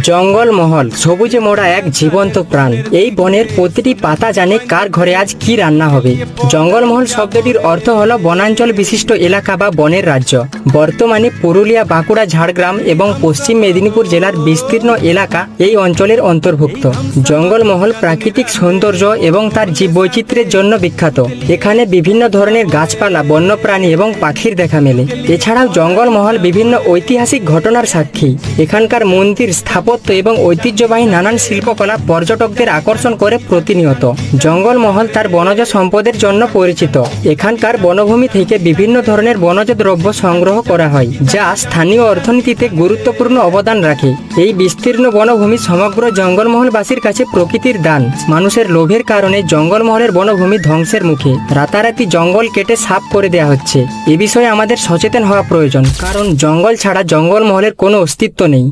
জঙ্গলমহল সবুজে মোড়া এক জীবন্ত প্রাণ। এই বনের প্রতিটি পাতা জানে কার ঘরে আজ কি রান্না হবে। জঙ্গলমহল শব্দটির অর্থ হলো বনাঞ্চল বিশিষ্ট এলাকা বা বনের রাজ্য। বর্তমানে পুরুলিয়া, বাঁকুড়া, ঝাড়গ্রাম এবং পশ্চিম মেদিনীপুর জেলার বিস্তীর্ণ এলাকা এই অঞ্চলের অন্তর্ভুক্ত। জঙ্গলমহল প্রাকৃতিক সৌন্দর্য এবং তার জীববৈচিত্র্যের জন্য বিখ্যাত। এখানে বিভিন্ন ধরনের গাছপালা, বন্যপ্রাণী এবং পাখির দেখা মেলে। এছাড়াও জঙ্গলমহল বিভিন্ন ঐতিহাসিক ঘটনার সাক্ষী। এখানকার মন্দির, স্থাপত্য এবং ঐতিহ্যবাহী নানান শিল্পকলা পর্যটকদের আকর্ষণ করে প্রতিনিয়ত। জঙ্গলমহল তার বনজ সম্পদের জন্য পরিচিত। এখানকার বনভূমি থেকে বিভিন্ন ধরনের বনজ দ্রব্য সংগ্রহ করা হয়, যা স্থানীয় অর্থনীতিতে গুরুত্বপূর্ণ অবদান রাখে। এই বিস্তীর্ণ বনভূমি সমগ্র জঙ্গলমহলবাসীর কাছে প্রকৃতির দান। মানুষের লোভের কারণে জঙ্গলমহলের বনভূমি ধ্বংসের মুখে। রাতারাতি জঙ্গল কেটে সাফ করে দেওয়া হচ্ছে। এ বিষয়ে আমাদের সচেতন হওয়া প্রয়োজন, কারণ জঙ্গল ছাড়া জঙ্গলমহলের কোনো অস্তিত্ব নেই।